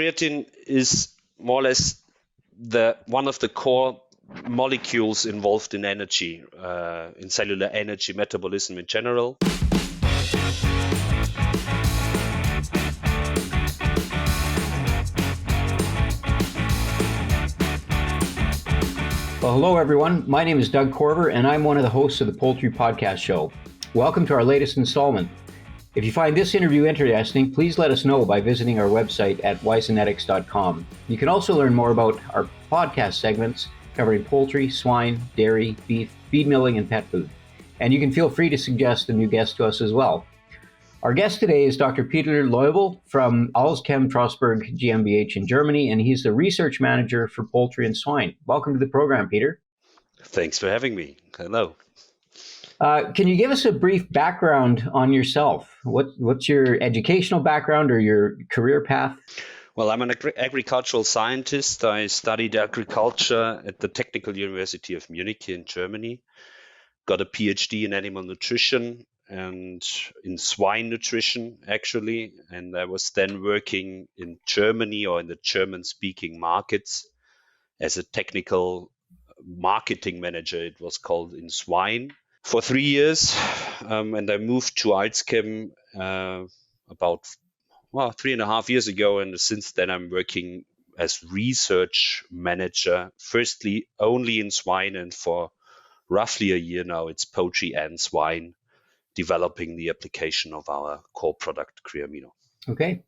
creatine is more or less one of the core molecules involved in energy, in cellular energy metabolism in general. Well, hello everyone. My name is Doug Corver, and I'm one of the hosts of the Poultry Podcast Show. Welcome to our latest installment. If you find this interview interesting, please let us know by visiting our website at wisenetics.com. You can also learn more about our podcast segments covering poultry, swine, dairy, beef, feed milling, and pet food. And you can feel free to suggest a new guest to us as well. Our guest today is Dr. Peter Loibl from AlzChem Trostberg GmbH in Germany, and he's the research manager for poultry and swine. Welcome to the program, Peter. Thanks for having me. Hello. Can you give us a brief background on yourself? What's your educational background or your career path? Well, I'm an agricultural scientist. I studied agriculture at the Technical University of Munich here in Germany. Got a PhD in animal nutrition and in swine nutrition, actually. And I was then working in Germany or in the German-speaking markets as a technical marketing manager, it was called, in swine, for 3 years. And I moved to AlzChem about 3.5 years ago. And since then, I'm working as research manager, firstly only in swine, and for roughly a year now, it's poultry and swine, developing the application of our core product, Creamino. Okay.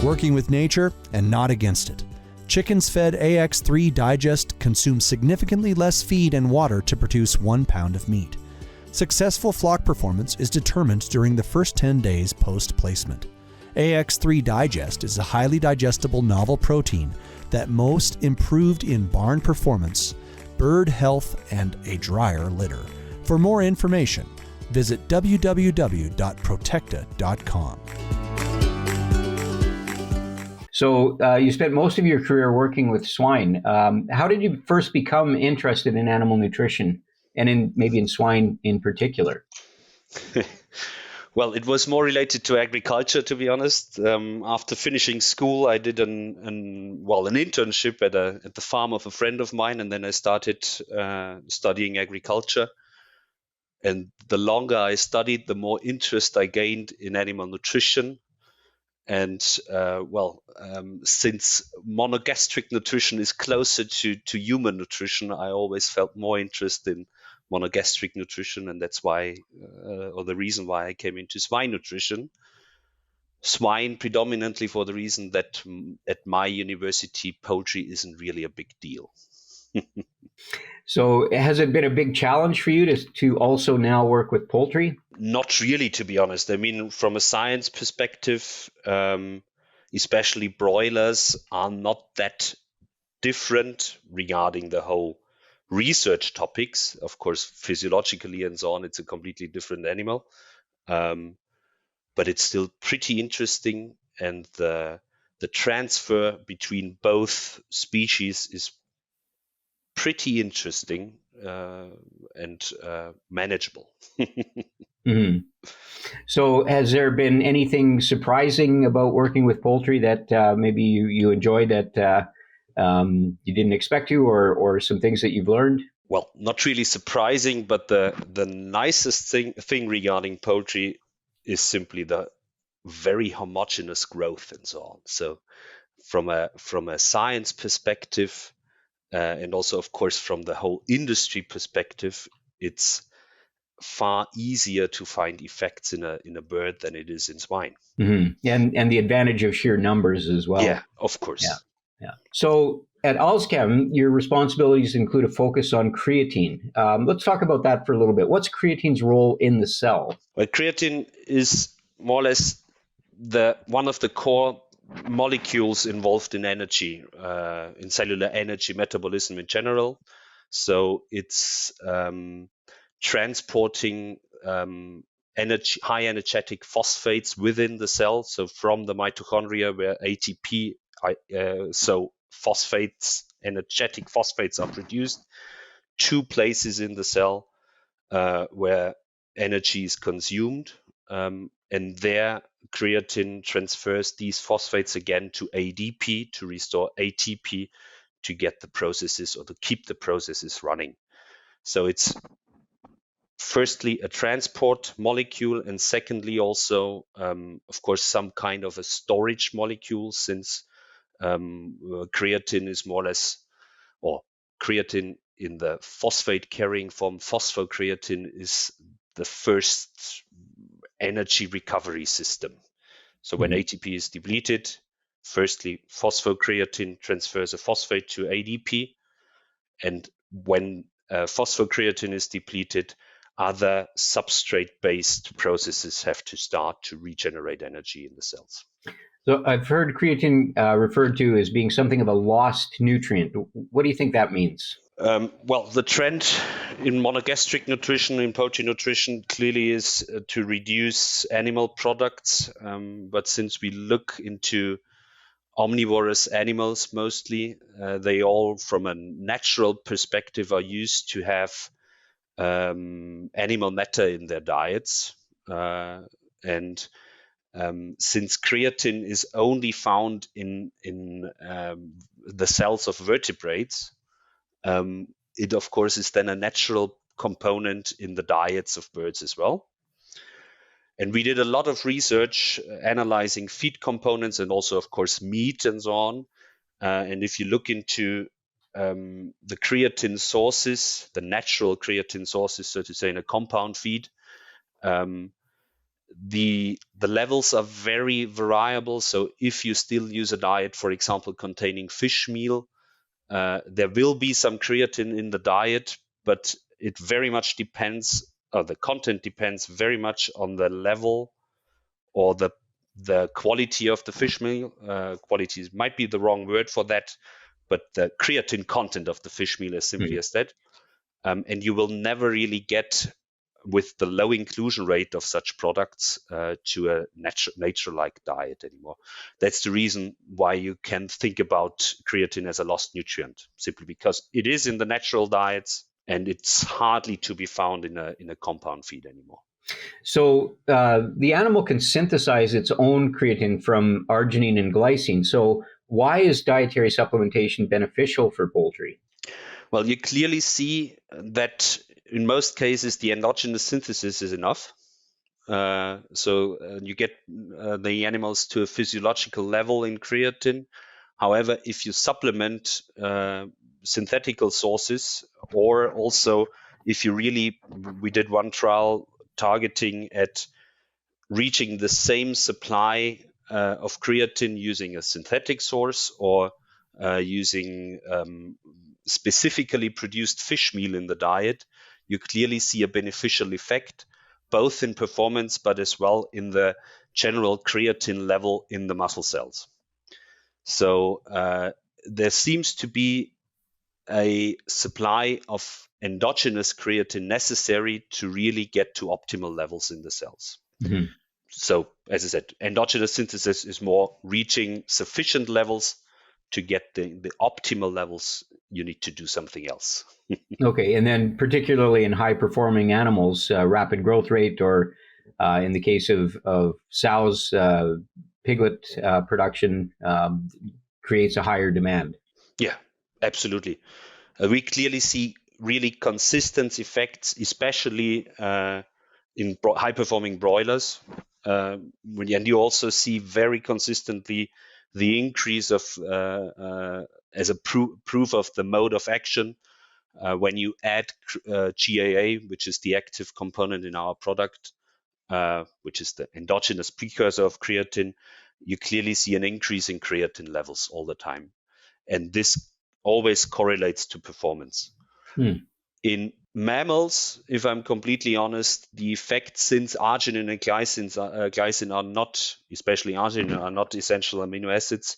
Working with nature and not against it. Chickens fed AX3 Digest consume significantly less feed and water to produce 1 pound of meat. Successful flock performance is determined during the first 10 days post-placement. AX3 Digest is a highly digestible novel protein that most improved in barn performance, bird health, and a drier litter. For more information, visit www.protecta.com. So you spent most of your career working with swine. How did you first become interested in animal nutrition, and maybe in swine in particular? Well, it was more related to agriculture, to be honest. After finishing school, I did an internship at the farm of a friend of mine, and then I started studying agriculture. And the longer I studied, the more interest I gained in animal nutrition. And since monogastric nutrition is closer to human nutrition, I always felt more interest in monogastric nutrition, and that's why, or the reason why I came into swine nutrition. Swine predominantly for the reason that at my university, poultry isn't really a big deal. So has it been a big challenge for you to also now work with poultry? Not really, to be honest. I mean, from a science perspective, especially broilers are not that different regarding the whole research topics. Of course, physiologically and so on, it's a completely different animal. But it's still pretty interesting. And the transfer between both species is pretty interesting and manageable. Mm-hmm. So has there been anything surprising about working with poultry that maybe you enjoyed that you didn't expect to, or some things that you've learned? Well, not really surprising, but the nicest thing regarding poultry is simply the very homogeneous growth and so on. So from a science perspective, and also, of course, from the whole industry perspective, it's far easier to find effects in a bird than it is in swine. Mm-hmm. And the advantage of sheer numbers as well. Yeah, of course. Yeah. So at AlzChem, your responsibilities include a focus on creatine. Let's talk about that for a little bit. What's creatine's role in the cell? Well, creatine is more or less one of the core molecules involved in energy, in cellular energy metabolism in general. So it's transporting high energetic phosphates within the cell. So from the mitochondria where ATP, so energetic phosphates are produced, to places in the cell where energy is consumed. And there creatine transfers these phosphates again to ADP to restore ATP to get the processes or to keep the processes running. So it's firstly a transport molecule, and secondly also, of course, some kind of a storage molecule, since creatine is more or less, or creatine in the phosphate carrying form, phosphocreatine, is the first energy recovery system. So when ATP is depleted, firstly, phosphocreatine transfers a phosphate to ADP. And when phosphocreatine is depleted, other substrate-based processes have to start to regenerate energy in the cells. So I've heard creatine referred to as being something of a lost nutrient. What do you think that means? Well, the trend in monogastric nutrition, in poultry nutrition, clearly is to reduce animal products. But since we look into omnivorous animals mostly, they all, from a natural perspective, are used to have animal matter in their diets. And since creatine is only found in the cells of vertebrates, it, of course, is then a natural component in the diets of birds as well. And we did a lot of research analyzing feed components and also, of course, meat and so on. And if you look into the creatine sources, the natural creatine sources, so to say, in a compound feed, the levels are very variable. So if you still use a diet, for example, containing fish meal, there will be some creatine in the diet, but it very much depends, or the content depends very much on the level or the quality of the fish meal. Quality might be the wrong word for that, but the creatine content of the fish meal, as simply as that. And you will never really get, with the low inclusion rate of such products, to a nature-like diet anymore. That's the reason why you can think about creatine as a lost nutrient, simply because it is in the natural diets and it's hardly to be found in a compound feed anymore. So the animal can synthesize its own creatine from arginine and glycine. So why is dietary supplementation beneficial for poultry? Well, you clearly see that in most cases, the endogenous synthesis is enough. So you get the animals to a physiological level in creatine. However, if you supplement synthetical sources, or also if you we did one trial targeting at reaching the same supply of creatine using a synthetic source, or using specifically produced fish meal in the diet, you clearly see a beneficial effect, both in performance, but as well in the general creatine level in the muscle cells. So there seems to be a supply of endogenous creatine necessary to really get to optimal levels in the cells. So, as I said, endogenous synthesis is more reaching sufficient levels. To get the optimal levels, you need to do something else. Okay, and then particularly in high-performing animals, rapid growth rate, or in the case of sows, piglet production creates a higher demand. Yeah, absolutely. We clearly see really consistent effects, especially in high-performing broilers. And you also see very consistently the increase of as a proof of the mode of action when you add GAA, which is the active component in our product, which is the endogenous precursor of creatine. You clearly see an increase in creatine levels all the time, and this always correlates to performance. In mammals, if I'm completely honest, the effects, since arginine and glycine are not, especially arginine, are not essential amino acids,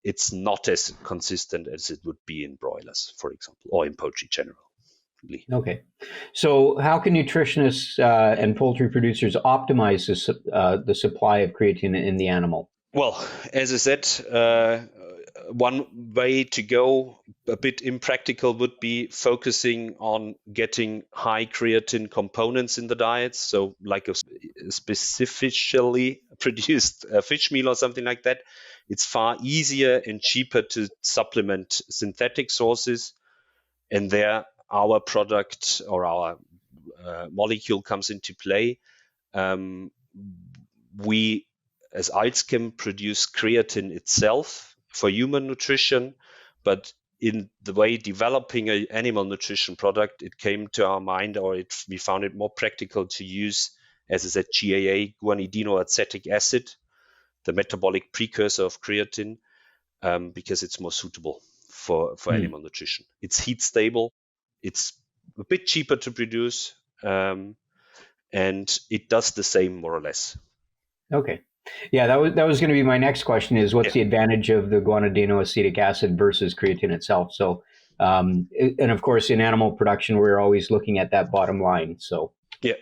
it's not as consistent as it would be in broilers, for example, or in poultry generally. Okay. So how can nutritionists and poultry producers optimize the supply of creatine in the animal? Well, as I said, one way to go, a bit impractical, would be focusing on getting high creatine components in the diets. So like specifically produced fish meal or something like that. It's far easier and cheaper to supplement synthetic sources, and there our product or our molecule comes into play. We, as AlzChem, produce creatine itself for human nutrition, but in the way developing an animal nutrition product, it came to our mind, or we found it more practical to use, as I said, GAA, guanidinoacetic acid, the metabolic precursor of creatine, because it's more suitable for animal nutrition. It's heat stable, it's a bit cheaper to produce, and it does the same more or less. Okay. Yeah, that was going to be my next question, is what's the advantage of the guanidinoacetic acid versus creatine itself? So, and of course, in animal production, we're always looking at that bottom line. So, yeah,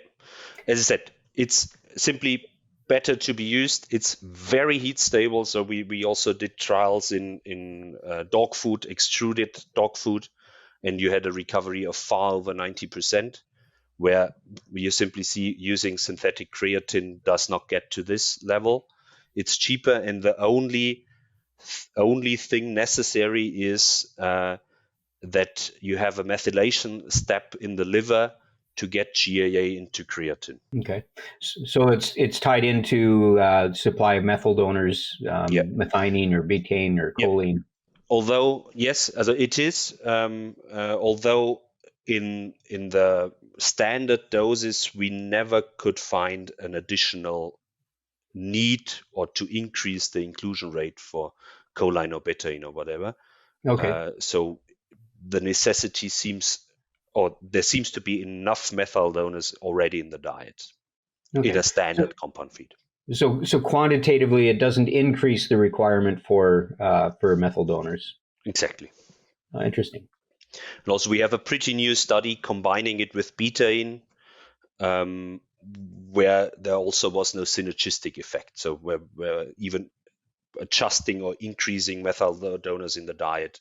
as I said, it's simply better to be used. It's very heat stable. So we also did trials in dog food, extruded dog food, and you had a recovery of far over 90%. Where you simply see using synthetic creatine does not get to this level. It's cheaper, and the only thing necessary is that you have a methylation step in the liver to get GAA into creatine. Okay, so it's tied into supply of methyl donors, methionine or betaine or choline. Yep. Although yes, it is. Although in the standard doses, we never could find an additional need or to increase the inclusion rate for choline or betaine or whatever. Okay. So the necessity seems, or there seems to be enough methyl donors already in the diet in a standard compound feed. So quantitatively, it doesn't increase the requirement for methyl donors. Exactly. Interesting. And also, we have a pretty new study combining it with betaine, where there also was no synergistic effect. So where even adjusting or increasing methyl donors in the diet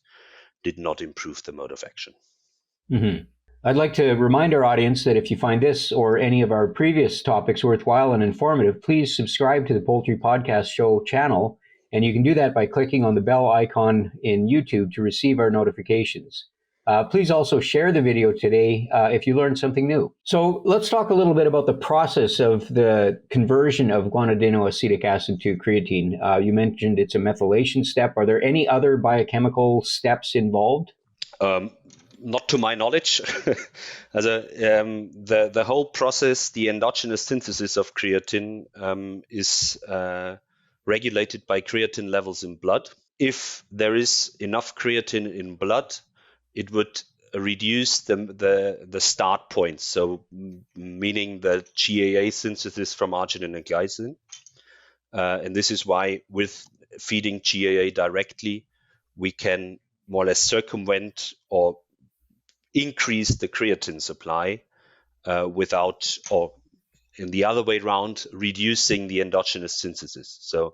did not improve the mode of action. Mm-hmm. I'd like to remind our audience that if you find this or any of our previous topics worthwhile and informative, please subscribe to the Poultry Podcast Show channel. And you can do that by clicking on the bell icon in YouTube to receive our notifications. Please also share the video today if you learned something new. So let's talk a little bit about the process of the conversion of guanidinoacetic acid to creatine. You mentioned it's a methylation step. Are there any other biochemical steps involved? Not to my knowledge. The whole process, the endogenous synthesis of creatine, is regulated by creatine levels in blood. If there is enough creatine in blood, it would reduce the start point, so meaning the GAA synthesis from arginine and glycine. And this is why with feeding GAA directly, we can more or less circumvent or increase the creatine supply without, or in the other way around, reducing the endogenous synthesis. So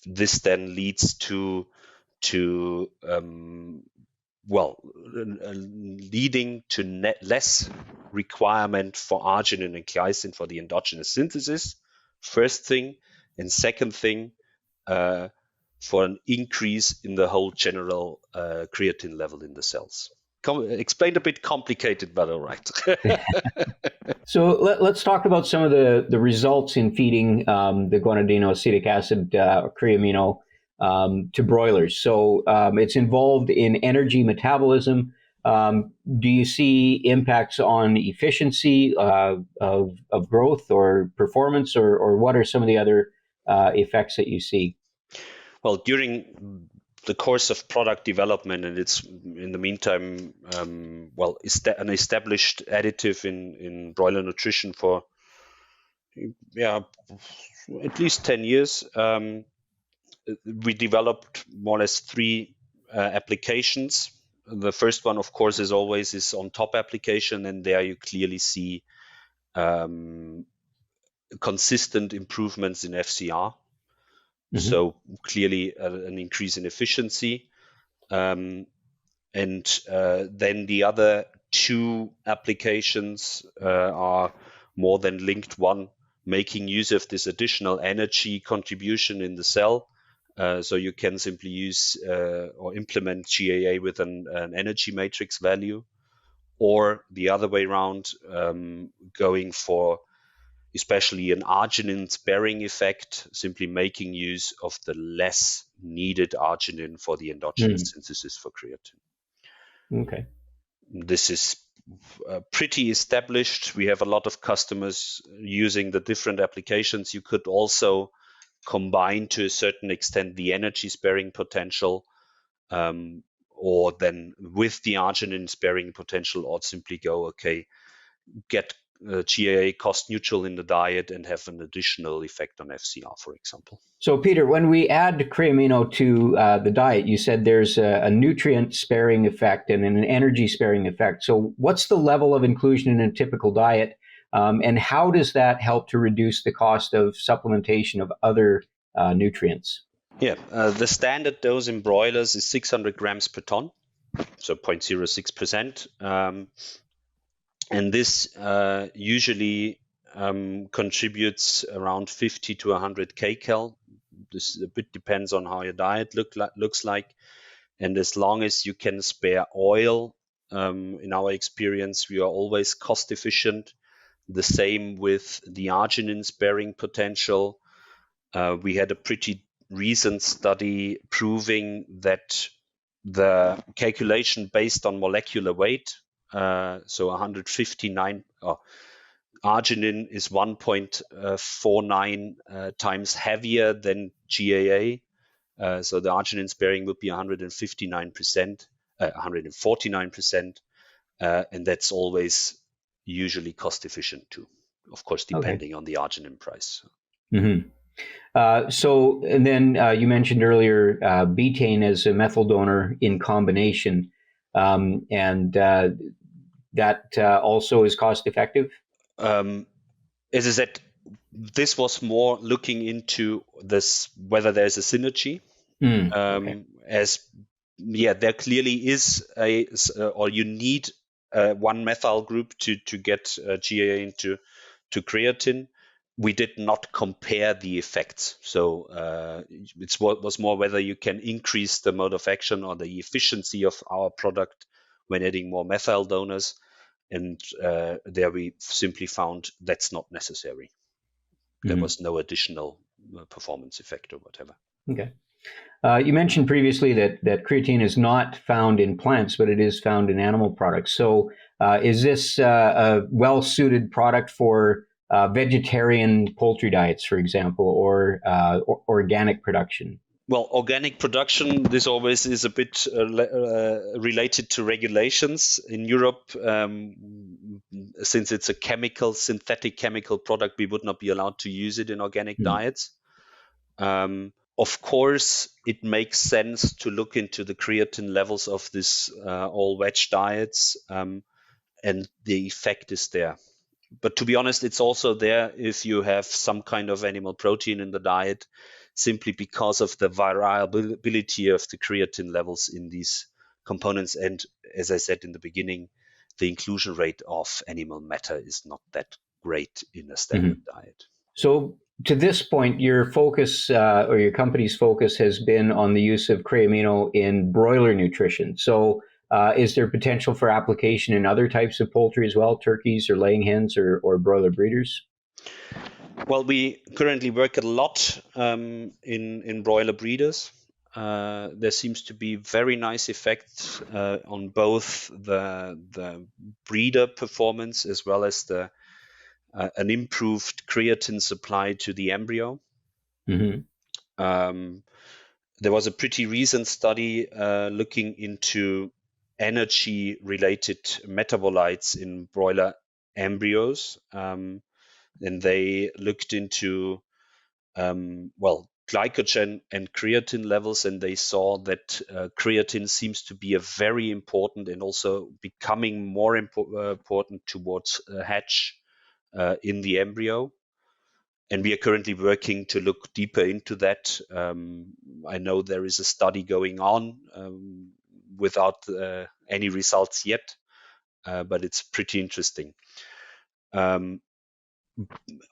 this then leads to leading to less requirement for arginine and glycine for the endogenous synthesis, first thing, and second thing, for an increase in the whole general creatine level in the cells. Explained a bit complicated, but all right. So let's talk about some of the results in feeding the guanidinoacetic acid, creamino, to broilers. So it's involved in energy metabolism. Do you see impacts on efficiency of growth or performance, or what are some of the other effects that you see? Well, during the course of product development, and it's in the meantime, an established additive in broiler nutrition for at least 10 years. We developed more or less 3 applications. The first one, of course, is on top application, and there you clearly see consistent improvements in FCR. Mm-hmm. So clearly an increase in efficiency. And then the other 2 applications are more than linked. One, making use of this additional energy contribution in the cell. So you can simply use or implement GAA with an energy matrix value, or the other way around, going for especially an arginine sparing effect, simply making use of the less needed arginine for the endogenous synthesis for creatine. Okay. This is pretty established. We have a lot of customers using the different applications. You could also combine to a certain extent the energy sparing potential, or then with the arginine sparing potential, or simply go, okay, get GAA cost neutral in the diet and have an additional effect on FCR, for example. So, Peter, when we add Creamino to the diet, you said there's a nutrient sparing effect and an energy sparing effect. So what's the level of inclusion in a typical diet, and how does that help to reduce the cost of supplementation of other nutrients? Yeah, the standard dose in broilers is 600 grams per ton, so 0.06%. And this usually contributes around 50 to 100 kcal. This a bit depends on how your diet looks like. And as long as you can spare oil, in our experience, we are always cost efficient. The same with the arginine sparing potential. We had a pretty recent study proving that the calculation based on molecular weight, so 159, arginine is 1.49 times heavier than GAA. So the arginine sparing would be 159%, 149%, and that's always usually cost efficient too, of course, depending on the arginine price. Mm-hmm. So, and then you mentioned earlier betaine as a methyl donor in combination, and that also is cost effective? As I said, this was more looking into this, whether there's a synergy. There clearly is or you need one methyl group to get GAA into creatine. We did not compare the effects, so it was more whether you can increase the mode of action or the efficiency of our product when adding more methyl donors, and there we simply found that's not necessary. There was no additional performance effect or whatever. Okay. You mentioned previously that creatine is not found in plants, but it is found in animal products. So is this a well-suited product for vegetarian poultry diets, for example, or organic production? Well, organic production, this always is a bit related to regulations in Europe. Since it's a synthetic chemical product, we would not be allowed to use it in organic diets. Of course, it makes sense to look into the creatine levels of this all-veg diets, and the effect is there. But to be honest, it's also there if you have some kind of animal protein in the diet, simply because of the variability of the creatine levels in these components. And as I said in the beginning, the inclusion rate of animal matter is not that great in a standard diet. So to this point, your focus or your company's focus has been on the use of Creamino in broiler nutrition. So is there potential for application in other types of poultry as well, turkeys or laying hens or broiler breeders? Well, we currently work a lot in broiler breeders. There seems to be very nice effects on both the breeder performance as well as an improved creatine supply to the embryo. There was a pretty recent study looking into energy-related metabolites in broiler embryos, and they looked into glycogen and creatine levels, and they saw that creatine seems to be a very important and also becoming more important towards hatch in the embryo. And we are currently working to look deeper into that. I know there is a study going on without any results yet, but it's pretty interesting.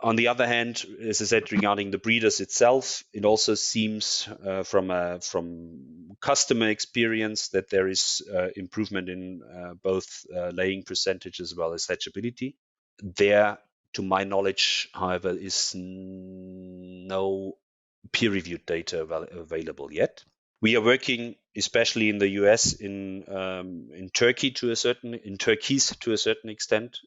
On the other hand, as I said, regarding the breeders itself, it also seems from customer experience that there is improvement in both laying percentage as well as hatchability. There, to my knowledge, however, is no peer-reviewed data available yet. We are working, especially in the US, in Turkey in turkeys to a certain extent,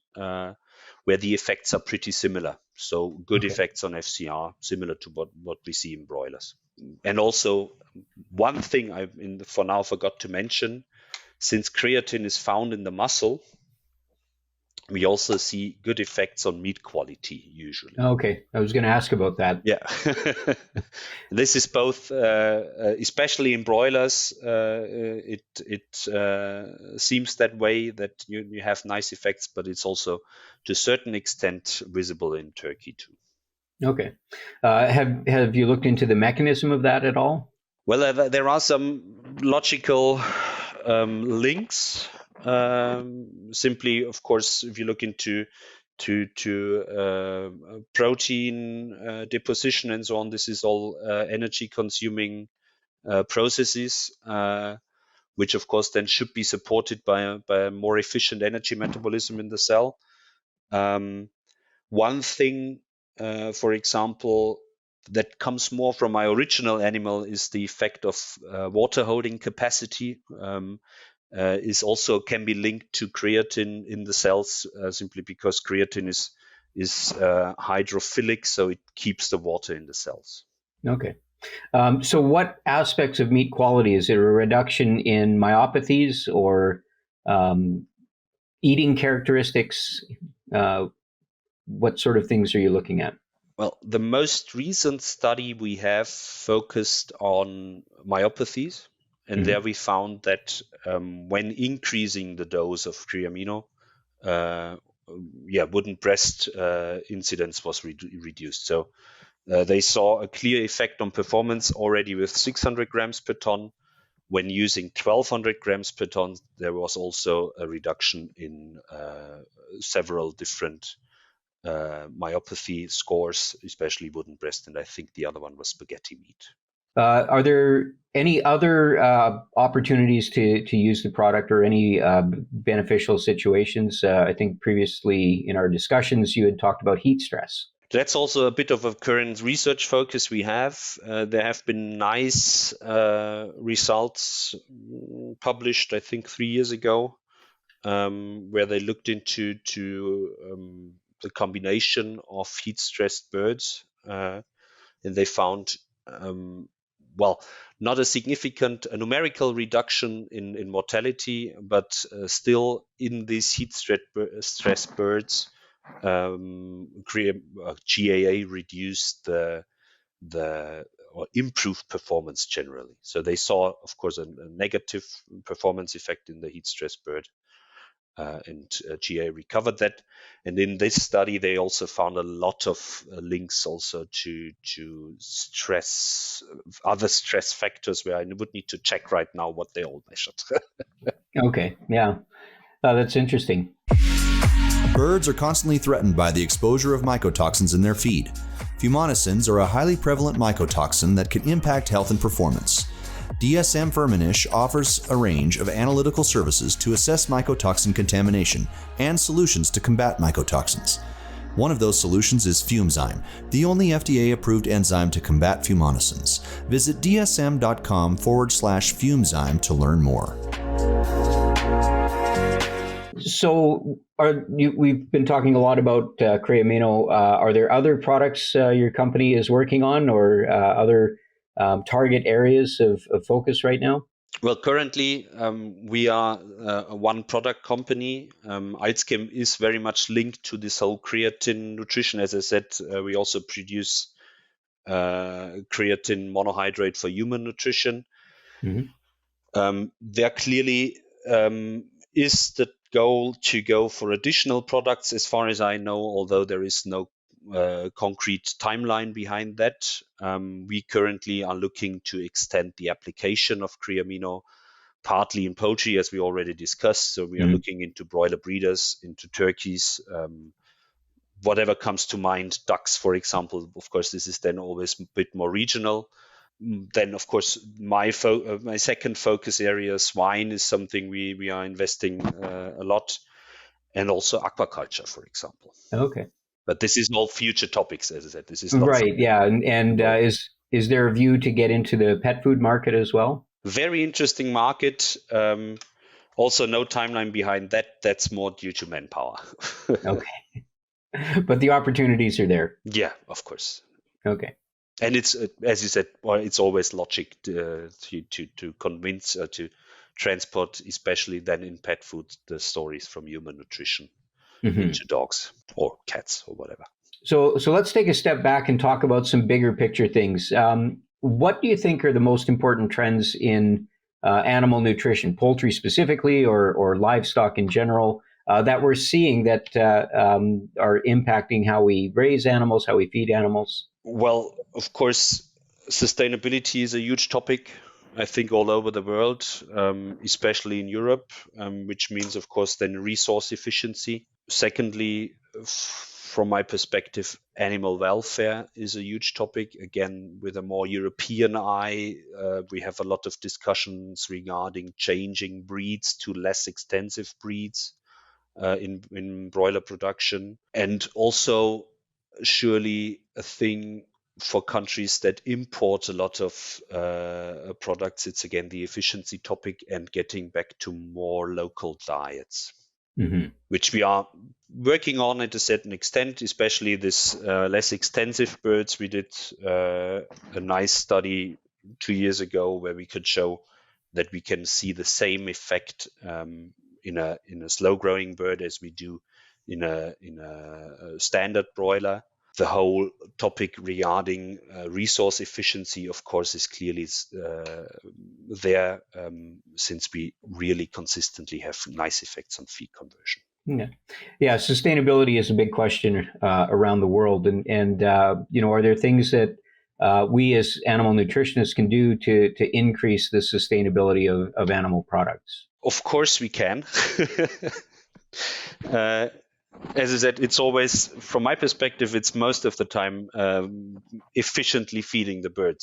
where the effects are pretty similar. So good effects on FCR, similar to what we see in broilers. And also, one thing I for now forgot to mention, since creatine is found in the muscle, we also see good effects on meat quality usually. Okay, I was going to ask about that. Yeah, this is both, especially in broilers. It seems that way, that you have nice effects, but it's also to a certain extent visible in turkey too. Okay, have you looked into the mechanism of that at all? Well, there are some logical links. Simply, of course, if you look into protein deposition and so on, this is all energy consuming processes, which of course then should be supported by a more efficient energy metabolism in the cell. One thing, for example, that comes more from my original animal is the effect of water holding capacity. Is also can be linked to creatine in the cells, simply because creatine is hydrophilic, so it keeps the water in the cells. Okay. So what aspects of meat quality? Is it a reduction in myopathies or eating characteristics? What sort of things are you looking at? Well, the most recent study we have focused on myopathies. And there we found that when increasing the dose of Creamino, wooden breast incidence was reduced. So they saw a clear effect on performance already with 600 grams per ton. When using 1200 grams per ton, there was also a reduction in several different myopathy scores, especially wooden breast, and I think the other one was spaghetti meat. Are there any other opportunities to use the product or any beneficial situations? I think previously in our discussions, you had talked about heat stress. That's also a bit of a current research focus we have. There have been nice results published, I think, 3 years ago, where they looked into the combination of heat-stressed birds, and they found not a significant numerical reduction in mortality, but still in these heat-stressed birds, GAA reduced or improved performance generally. So they saw, of course, a negative performance effect in the heat-stressed bird, and GAA recovered that. And in this study, they also found a lot of links also to stress, other stress factors, where I would need to check right now what they all measured. Okay, yeah, that's interesting. Birds are constantly threatened by the exposure of mycotoxins in their feed. Fumonisins are a highly prevalent mycotoxin that can impact health and performance. DSM Firmenich offers a range of analytical services to assess mycotoxin contamination and solutions to combat mycotoxins. One of those solutions is FumeZyme, the only FDA-approved enzyme to combat fumonisins. Visit dsm.com/FumeZyme to learn more. So we've been talking a lot about Creamino. Are there other products your company is working on, or other target areas of focus right now? Well, currently we are a one product company. AlzChem is very much linked to this whole creatine nutrition. As I said, we also produce creatine monohydrate for human nutrition. There clearly is the goal to go for additional products, as far as I know, although there is no concrete timeline behind that. We currently are looking to extend the application of Creamino, partly in poultry, as we already discussed. So we are looking into broiler breeders, into turkeys, whatever comes to mind, ducks, for example. Of course, this is then always a bit more regional. Then, of course, my second focus area, swine, is something we are investing a lot, and also aquaculture, for example. Okay. But this is all future topics, as I said. This is not right. Yeah, and is there a view to get into the pet food market as well? Very interesting market. Also, no timeline behind that. That's more due to manpower. Okay. But the opportunities are there. Yeah, of course. Okay. And it's, as you said, well, it's always logic to convince or to transport, especially then in pet food, the stories from human nutrition into dogs or cats or whatever. So let's take a step back and talk about some bigger picture things. What do you think are the most important trends in animal nutrition, poultry specifically, or livestock in general, that we're seeing that are impacting how we raise animals, how we feed animals? Well, of course, sustainability is a huge topic, I think, all over the world, especially in Europe, which means, of course, then resource efficiency. Secondly, from my perspective, animal welfare is a huge topic. Again, with a more European eye, we have a lot of discussions regarding changing breeds to less extensive breeds in broiler production. And also, surely a thing for countries that import a lot of products, it's again the efficiency topic and getting back to more local diets, which we are working on at a certain extent, especially this less extensive birds. We did a nice study 2 years ago where we could show that we can see the same effect in a slow growing bird as we do in a standard broiler. The whole topic regarding resource efficiency, of course, is clearly there since we really consistently have nice effects on feed conversion. Yeah. Sustainability is a big question around the world, and are there things that we as animal nutritionists can do to increase the sustainability of animal products? Of course, we can. As I said, it's always, from my perspective, it's most of the time efficiently feeding the bird,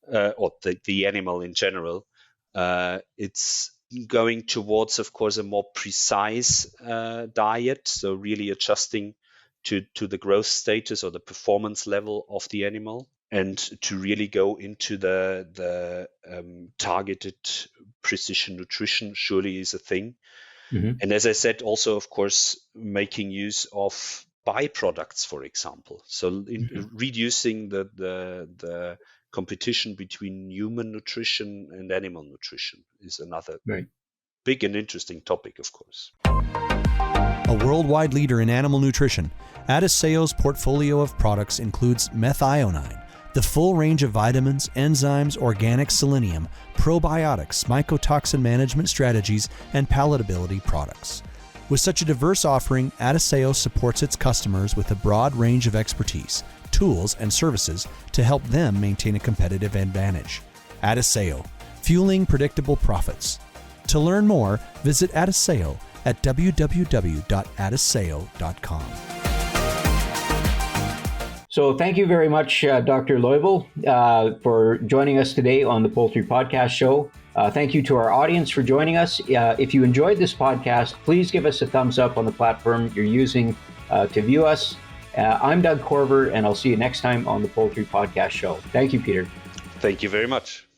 or the animal in general. It's going towards, of course, a more precise diet, so really adjusting to the growth status or the performance level of the animal, and to really go into the targeted precision nutrition surely is a thing. And as I said, also, of course, making use of byproducts, for example. So reducing the competition between human nutrition and animal nutrition is another big and interesting topic, of course. A worldwide leader in animal nutrition, AlzChem's portfolio of products includes methionine, the full range of vitamins, enzymes, organic selenium, probiotics, mycotoxin management strategies, and palatability products. With such a diverse offering, AlzChem supports its customers with a broad range of expertise, tools, and services to help them maintain a competitive advantage. AlzChem, fueling predictable profits. To learn more, visit AlzChem at www.alzchem.com. So thank you very much, Dr. Loibl, for joining us today on the Poultry Podcast Show. Thank you to our audience for joining us. If you enjoyed this podcast, please give us a thumbs up on the platform you're using to view us. I'm Doug Korver, and I'll see you next time on the Poultry Podcast Show. Thank you, Peter. Thank you very much.